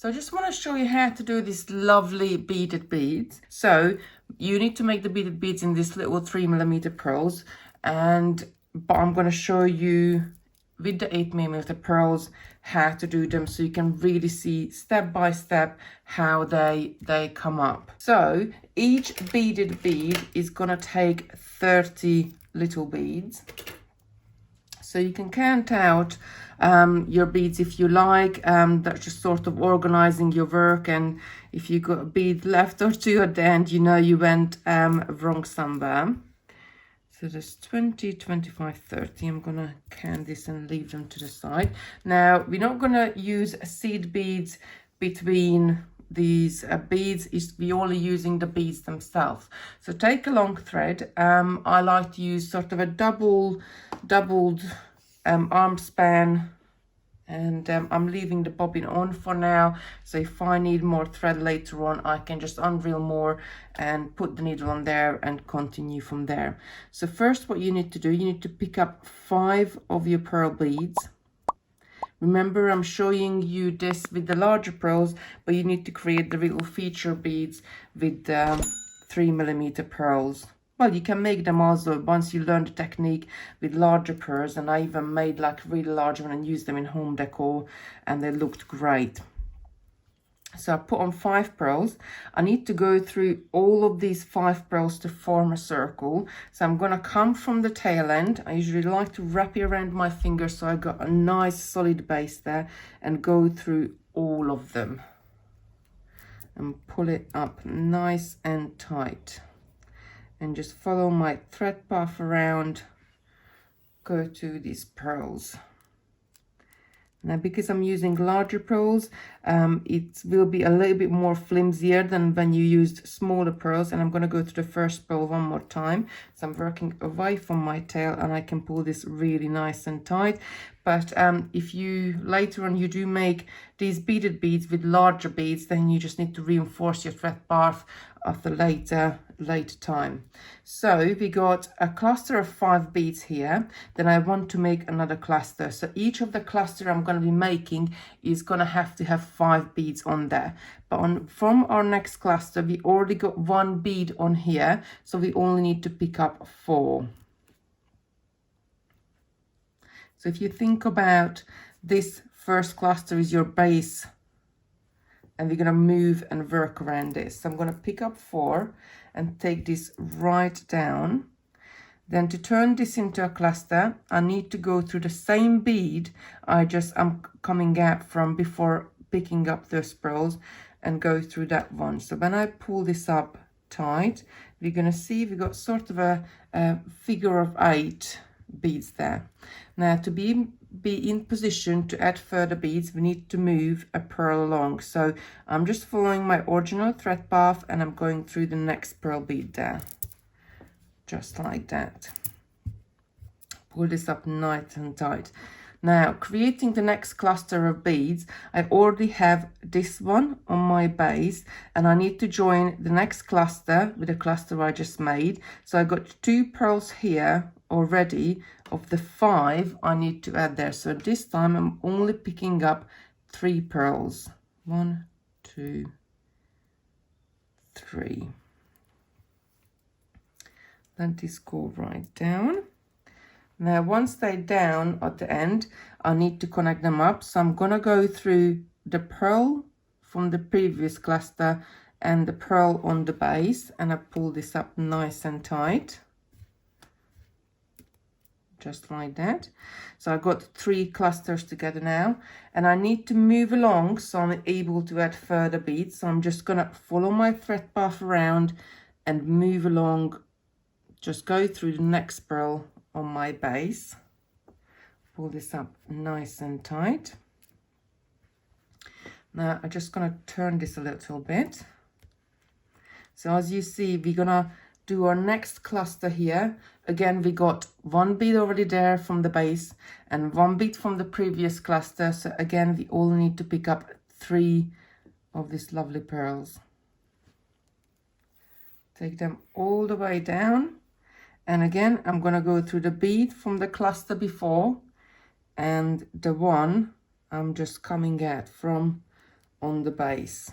So I just want to show you how to do these lovely beaded beads. So you need to make the beaded beads in these little 3mm pearls, but I'm going to show you with the 8mm pearls how to do them, so you can really see step by step how they come up. So each beaded bead is going to take 30 little beads. So you can count out your beads if you like. That's just sort of organizing your work, and if you got a bead left or two at the end, you know you went wrong somewhere. So there's 20, 25, 30. I'm gonna count this and leave them to the side. Now we're not gonna use seed beads between these beads. We're only using the beads themselves. So take a long thread. I like to use sort of a doubled arm span, and I'm leaving the bobbin on for now, so if I need more thread later on, I can just unreel more and put the needle on there and continue from there. So first, what you need to do, you need to pick up 5 of your pearl beads. Remember, I'm showing you this with the larger pearls, but you need to create the little feature beads with 3mm pearls. Well, you can make them also once you learn the technique with larger pearls, and I even made like really large one and used them in home decor, and they looked great. So I put on 5 pearls. I need to go through all of these 5 pearls to form a circle. So I'm going to come from the tail end. I usually like to wrap it around my finger so I got a nice solid base there, and go through all of them and pull it up nice and tight. And just follow my thread path around, go to these pearls. Now, because I'm using larger pearls, it will be a little bit more flimsier than when you used smaller pearls. And I'm going to go to the first pearl one more time. So I'm working away from my tail, and I can pull this really nice and tight. But if you later on you do make these beaded beads with larger beads, then you just need to reinforce your thread path at the later time. So we got a cluster of 5 beads here. Then I want to make another cluster. So each of the cluster I'm going to be making is going to have 5 beads on there. But from our next cluster, we already got 1 bead on here, so we only need to pick up 4. So if you think about this first cluster is your base, and we're going to move and work around this. So I'm going to pick up 4 and take this right down. Then to turn this into a cluster, I need to go through the same bead I'm coming out from before picking up those pearls, and go through that one. So when I pull this up tight, we're going to see we got sort of a figure of 8 beads there. Now, to be in position to add further beads, we need to move a pearl along. So I'm just following my original thread path, and I'm going through the next pearl bead there, just like that. Pull this up nice and tight. Now, creating the next cluster of beads, I already have this one on my base, and I need to join the next cluster with the cluster I just made. So I got 2 pearls here already of the 5 I need to add there. So this time I'm only picking up 3 pearls. 1, 2, 3. Let this go right down. Now, once they're down at the end, I need to connect them up. So I'm gonna go through the pearl from the previous cluster and the pearl on the base, and I pull this up nice and tight. Just like that. So I've got 3 clusters together now, and I need to move along so I'm able to add further beads. So I'm just gonna follow my thread path around and move along, just go through the next pearl on my base, pull this up nice and tight. Now I'm just gonna turn this a little bit. So as you see, we're gonna do our next cluster here. Again, we got 1 bead already there from the base and 1 bead from the previous cluster. So again, we all need to pick up 3 of these lovely pearls. Take them all the way down. And again, I'm going to go through the bead from the cluster before and the one I'm just coming at from on the base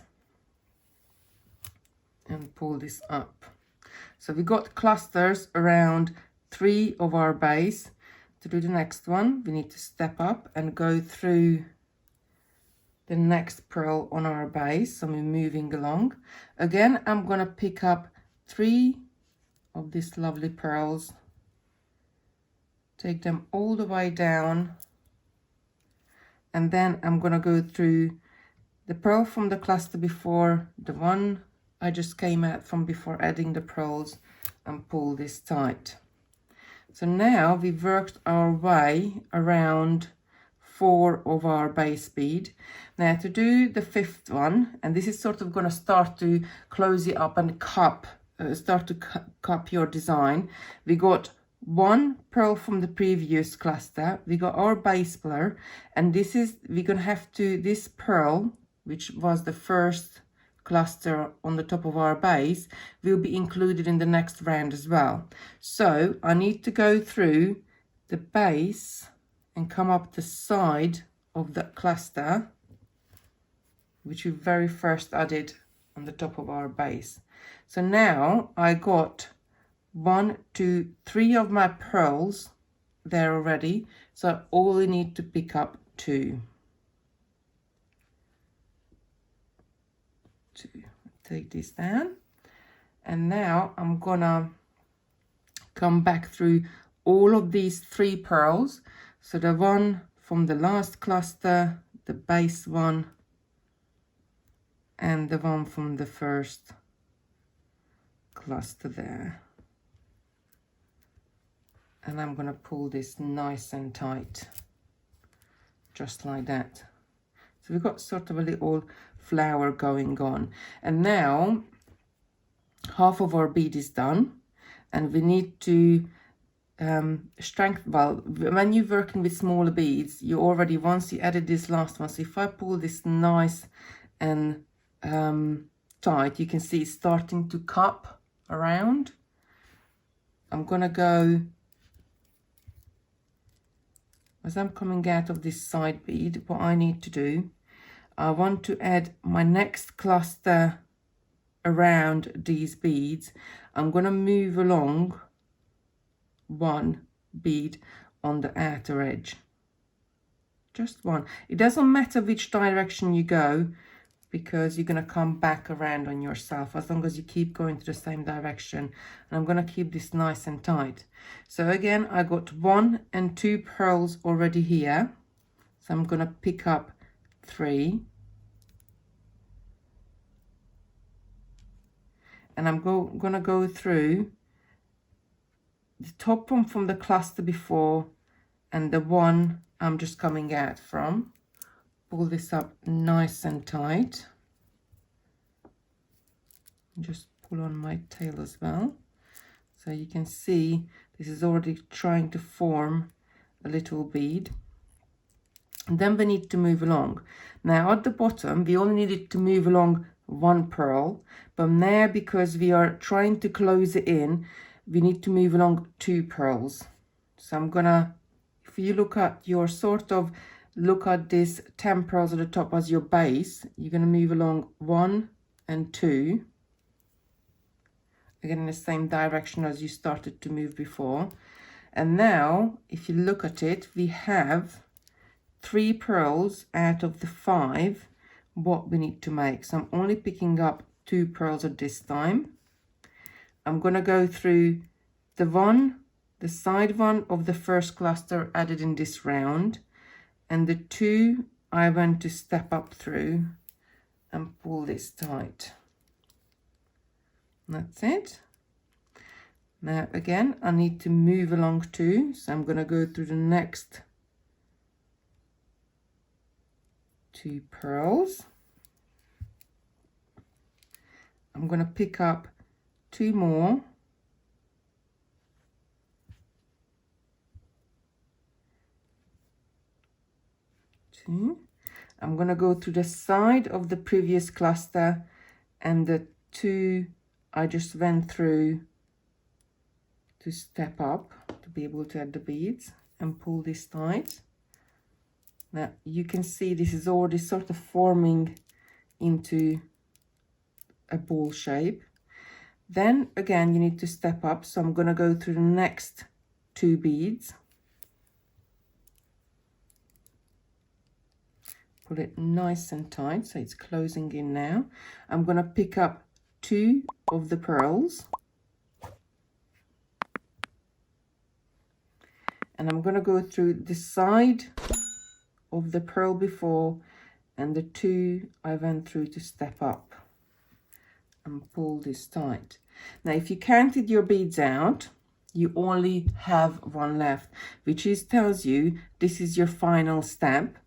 and pull this up. So we got clusters around 3 of our base. To do the next one, we need to step up and go through the next pearl on our base. So we're moving along. Again, I'm gonna pick up 3 of these lovely pearls, take them all the way down, and then I'm gonna go through the pearl from the cluster before, the one I just came at from before adding the pearls, and pull this tight. So now we've worked our way around 4 of our base bead. Now to do the 5th one, and this is sort of going to start to close it up and start to cup your design. We got 1 pearl from the previous cluster, we got our base pearl, and this is, we're going to have to, this pearl, which was the first cluster on the top of our base, will be included in the next round as well. So I need to go through the base and come up the side of the cluster, which we very first added on the top of our base. So now I got 1, 2, 3 of my pearls there already, so I only need to pick up 2. Take this down, and now I'm gonna come back through all of these 3 pearls. So the one from the last cluster, the base one, and the one from the first cluster there. And I'm gonna pull this nice and tight, just like that. So we've got sort of a little flower going on, and now half of our bead is done, and we need to well, when you're working with smaller beads, you already, once you added this last one, so if I pull this nice and tight, you can see it's starting to cup around. I'm gonna go, as I'm coming out of this side bead, what I need to do, I want to add my next cluster around these beads. I'm going to move along 1 bead on the outer edge. Just 1. It doesn't matter which direction you go, because you're going to come back around on yourself as long as you keep going to the same direction. And I'm going to keep this nice and tight. So again, I got 1 and 2 pearls already here. So I'm going to pick up 3, and I'm gonna go through the top one from the cluster before and the one I'm just coming out from. Pull this up nice and tight. Just pull on my tail as well, so you can see this is already trying to form a little bead. And then we need to move along. Now at the bottom, we only needed to move along 1 pearl, but now because we are trying to close it in, we need to move along 2 pearls. So I'm gonna, if you look at your look at this 10 pearls at the top as your base, you're gonna move along 1 and 2, again in the same direction as you started to move before. And now if you look at it, we have 3 pearls out of the 5 what we need to make. So I'm only picking up 2 pearls at this time. I'm going to go through the side one of the first cluster added in this round, and the 2 I want to step up through and pull this tight. That's it. Now again, I need to move along 2, so I'm going to go through the next 2 pearls. I'm going to pick up 2 more, I'm going to go through the side of the previous cluster and the 2 I just went through to step up to be able to add the beads, and pull this tight. Now you can see this is already sort of forming into a ball shape. Then again, you need to step up. So I'm going to go through the next 2 beads. Pull it nice and tight so it's closing in now. I'm going to pick up 2 of the pearls. And I'm going to go through the side of the pearl before and the 2 I went through to step up. And pull this tight. Now if you counted your beads out, you only have 1 left, which tells you this is your final step,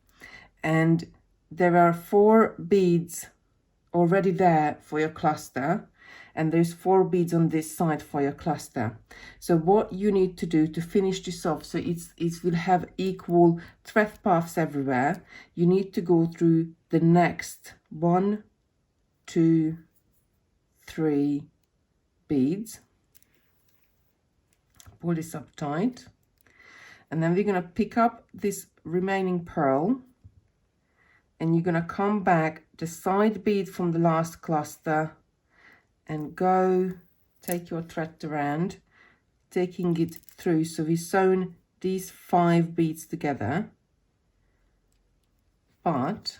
and there are 4 beads already there for your cluster, and there's 4 beads on this side for your cluster. So what you need to do to finish this off, so it will have equal thread paths everywhere, you need to go through the next 1, 2, 3 beads. Pull this up tight, and then we're going to pick up this remaining pearl, and you're going to come back the side bead from the last cluster and go take your thread around, taking it through. So we've sewn these 5 beads together, but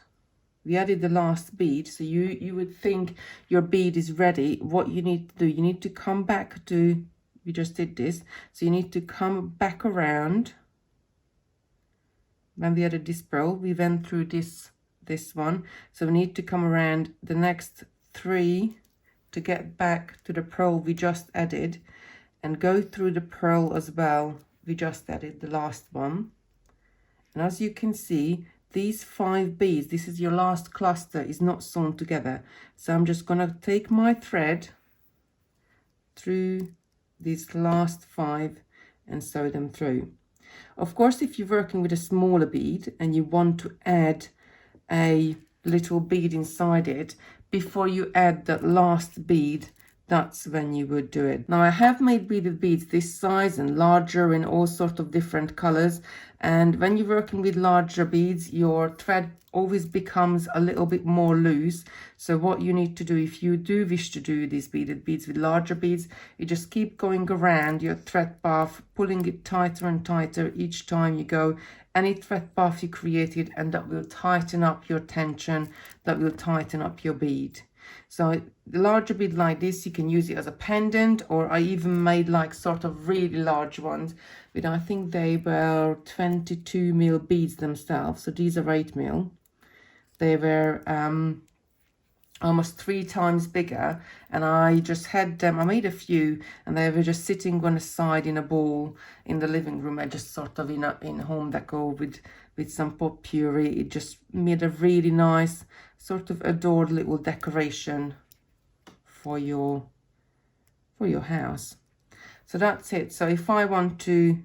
we added the last bead, so you would think your bead is ready. What you need to do, you need to come back to, we just did this, so you need to come back around. When we added this pearl, we went through this one, so we need to come around the next 3 to get back to the pearl we just added, and go through the pearl as well we just added, the last one. And as you can see, these 5 beads, this is your last cluster, is not sewn together. So I'm just gonna take my thread through these last 5 and sew them through. Of course, if you're working with a smaller bead and you want to add a little bead inside it, before you add that last bead, that's when you would do it. Now I have made beaded beads this size and larger in all sorts of different colors, and when you're working with larger beads, your thread always becomes a little bit more loose. So what you need to do, if you do wish to do these beaded beads with larger beads, you just keep going around your thread path, pulling it tighter and tighter each time you go. Any thread path you created, and that will tighten up your tension, that will tighten up your bead. So the larger bead like this, you can use it as a pendant, or I even made like sort of really large ones, but I think they were 22 mil beads themselves. So these are 8 mil. They were almost 3 times bigger, and I just had them, I made a few, and they were just sitting on the side in a bowl in the living room. I just sort of in home decor with some pot puree. It just made a really nice sort of adored little decoration for your house. So that's it. So if I want to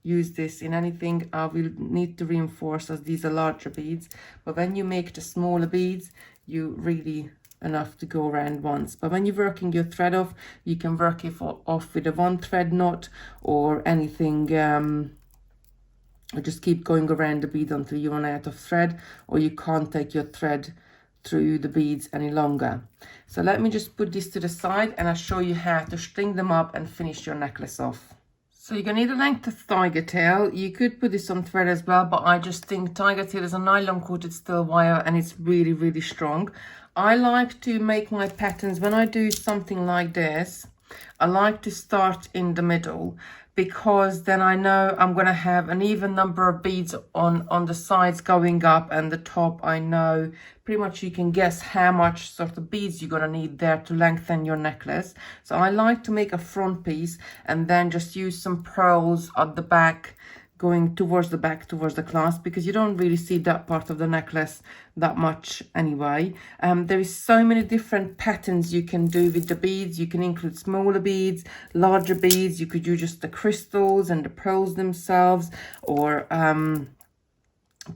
use this in anything, I will need to reinforce, as these are larger beads, but when you make the smaller beads, you really enough to go around once. But when you're working your thread off, you can work it off with a 1 thread knot or anything, or just keep going around the bead until you run out of thread, or you can't take your thread through the beads any longer. So let me just put this to the side, and I'll show you how to string them up and finish your necklace off. So you're going to need a length of tiger tail. You could put this on thread as well, but I just think tiger tail is a nylon coated steel wire, and it's really, really strong. I like to make my patterns, when I do something like this, I like to start in the middle, because then I know I'm going to have an even number of beads on the sides going up, and the top I know pretty much you can guess how much sort of beads you're going to need there to lengthen your necklace. So I like to make a front piece and then just use some pearls at the back, going towards the back, towards the clasp, because you don't really see that part of the necklace that much anyway. There is so many different patterns you can do with the beads. You can include smaller beads, larger beads. You could use just the crystals and the pearls themselves, or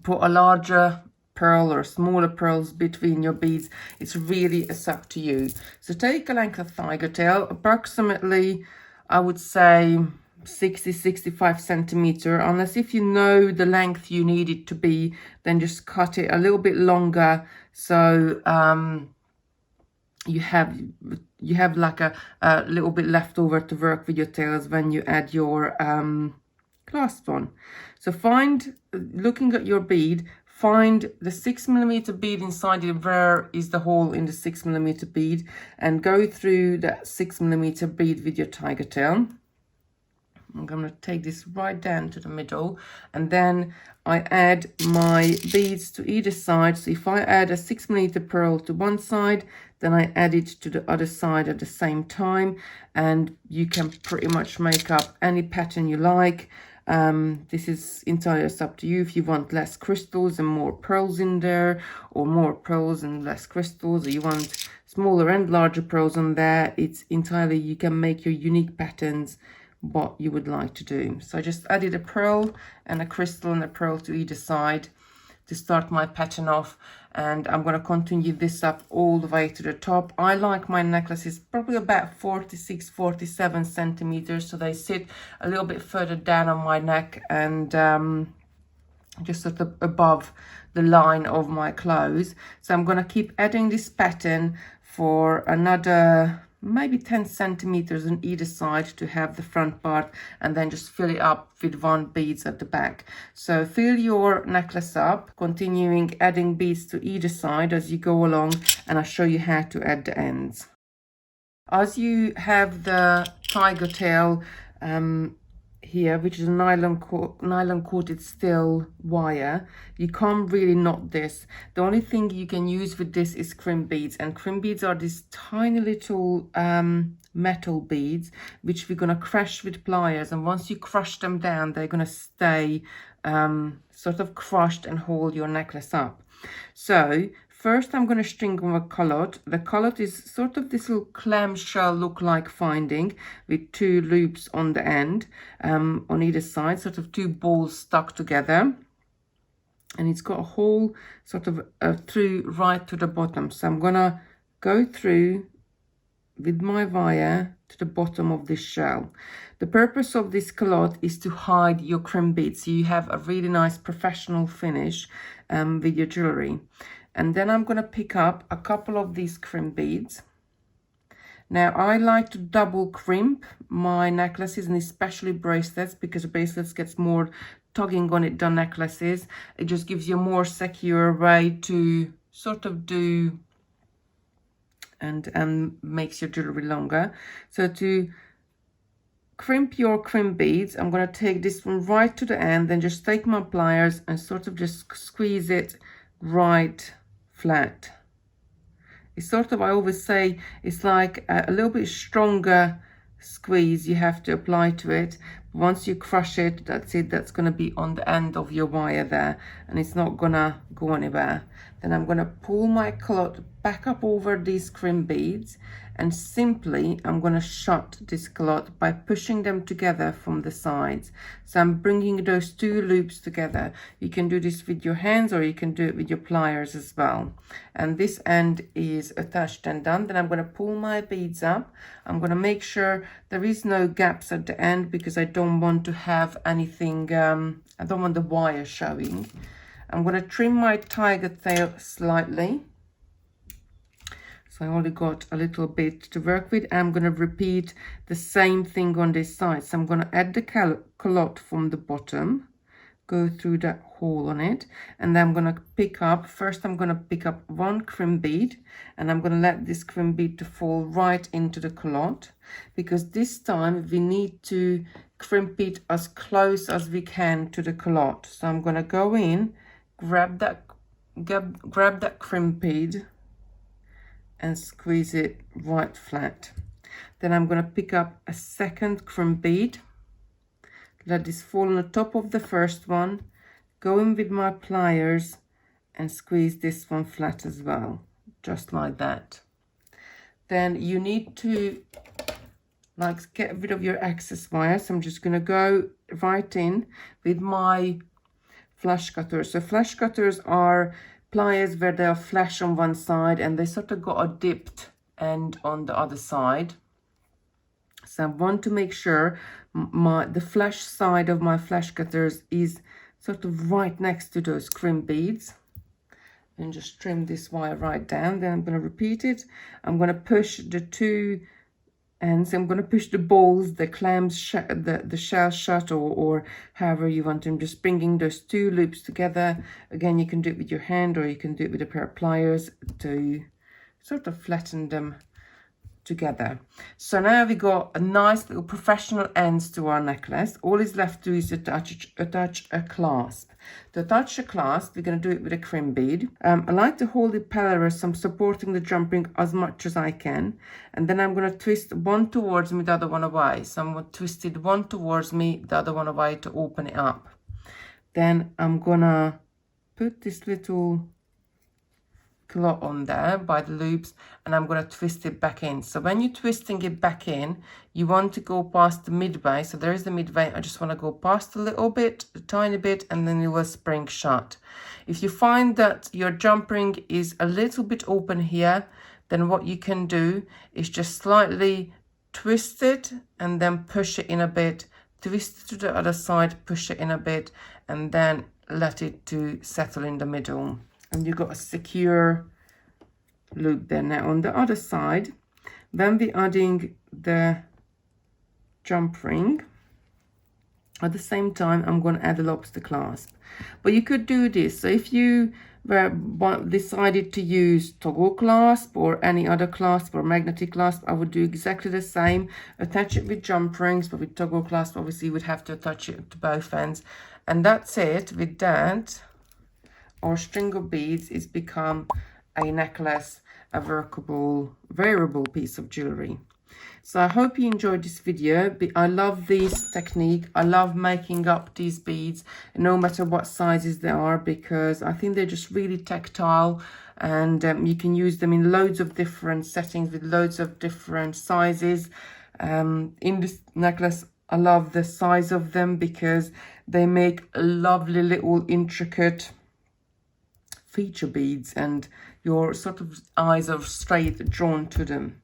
put a larger pearl or smaller pearls between your beads. It's up to you. So take a length of tiger tail, approximately, I would say 60-65 centimeter, unless if you know the length you need it to be, then just cut it a little bit longer, so you have like a little bit left over to work with your tails when you add your clasp on. So looking at your bead, find the 6mm bead inside it. Where is the hole in the 6mm bead, and go through that 6mm bead with your tiger tail. I'm going to take this right down to the middle, and then I add my beads to either side. So if I add a 6mm pearl to one side, then I add it to the other side at the same time, and you can pretty much make up any pattern you like. This is entirely up to you. If you want less crystals and more pearls in there, or more pearls and less crystals, or you want smaller and larger pearls on there, it's entirely, you can make your unique patterns what you would like to do. So I just added a pearl and a crystal and a pearl to either side to start my pattern off, and I'm going to continue this up all the way to the top. I like my necklaces probably about 46-47 centimeters, so they sit a little bit further down on my neck and just sort of above the line of my clothes. So I'm going to keep adding this pattern for another maybe 10 centimeters on either side to have the front part, and then just fill it up with 1 beads at the back. So fill your necklace up, continuing adding beads to either side as you go along, and I'll show you how to add the ends. As you have the tiger tail here, which is a nylon coated steel wire, you can't really knot this. The only thing you can use with this is crimp beads, and crimp beads are these tiny little metal beads which we're going to crush with pliers, and once you crush them down, they're going to stay sort of crushed and hold your necklace up. So first I'm going to string on a callotte. The callotte is sort of this little clamshell look-like finding with 2 loops on the end, on either side, sort of 2 balls stuck together. And it's got a hole sort of through right to the bottom. So I'm going to go through with my wire to the bottom of this shell. The purpose of this callotte is to hide your crimp beads, so you have a really nice professional finish with your jewelry. And then I'm going to pick up a couple of these crimp beads. Now I like to double crimp my necklaces, and especially bracelets, because bracelets gets more tugging on it than necklaces. It just gives you a more secure way to sort of do and makes your jewelry longer. So to crimp your crimp beads, I'm going to take this one right to the end, then just take my pliers and sort of just squeeze it right flat. It's sort of, I always say, it's like a little bit stronger squeeze you have to apply to it. Once you crush it, that's it, that's going to be on the end of your wire there, and it's not gonna go anywhere. Then I'm going to pull my callotte back up over these crimp beads, and simply I'm going to shut this callotte by pushing them together from the sides. So I'm bringing those 2 loops together. You can do this with your hands, or you can do it with your pliers as well. And this end is attached and done. Then I'm going to pull my beads up. I'm going to make sure there is no gaps at the end, because I don't want to have anything, I don't want the wire showing. I'm going to trim my tiger tail slightly. So I only got a little bit to work with. I'm going to repeat the same thing on this side. So I'm going to add the callotte from the bottom, go through that hole on it, and then I'm going to pick up, first I'm going to pick up 1 crimp bead, and I'm going to let this crimp bead to fall right into the callotte, because this time we need to crimp it as close as we can to the callotte. So I'm going to go in, grab that crimp bead and squeeze it right flat. Then I'm going to pick up a second crimp bead, let this fall on the top of the first one, go in with my pliers and squeeze this one flat as well, just like that. Then you need to like get rid of your excess wire. So I'm just going to go right in with my flash cutters. So flash cutters are pliers where they are flash on one side and they sort of got a dipped end on the other side. So I want to make sure the flash side of my flash cutters is sort of right next to those crimp beads. And just trim this wire right down. Then I'm going to repeat it. I'm going to push the two ends. I'm going to push the balls, the clams, the shell shut, or however you want them. Just bringing those two loops together. Again, you can do it with your hand, or you can do it with a pair of pliers to sort of flatten them together. So now we got a nice little professional ends to our necklace. All is left to do is attach a clasp. To attach a clasp, we're going to do it with a crimp bead. I like to hold it parallel, so I'm supporting the jump ring as much as I can, and then I'm going to twist one towards me, the other one away. So I'm going to twist it one towards me, the other one away to open it up. Then I'm gonna put this little clot on there by the loops, and I'm going to twist it back in. So when you're twisting it back in, you want to go past the midway. So there is the midway. I just want to go past a little bit, a tiny bit, and then it will spring shut. If you find that your jump ring is a little bit open here, then what you can do is just slightly twist it and then push it in a bit, twist it to the other side, push it in a bit, and then let it to settle in the middle. And you've got a secure loop there. Now on the other side, then we're adding the jump ring. At the same time, I'm going to add a lobster clasp. But you could do this. So if you decided to use toggle clasp or any other clasp or magnetic clasp, I would do exactly the same. Attach it with jump rings, but with toggle clasp, obviously you would have to attach it to both ends. And that's it. With that, our string of beads is become a necklace, a variable piece of jewelry. So I hope you enjoyed this video. I love this technique. I love making up these beads, no matter what sizes they are, because I think they're just really tactile, and you can use them in loads of different settings with loads of different sizes. In this necklace, I love the size of them because they make lovely little intricate feature beads, and your sort of eyes are straight drawn to them.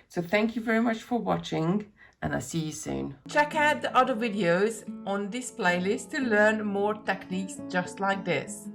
So thank you very much for watching, and I'll see you soon. Check out the other videos on this playlist to learn more techniques just like this.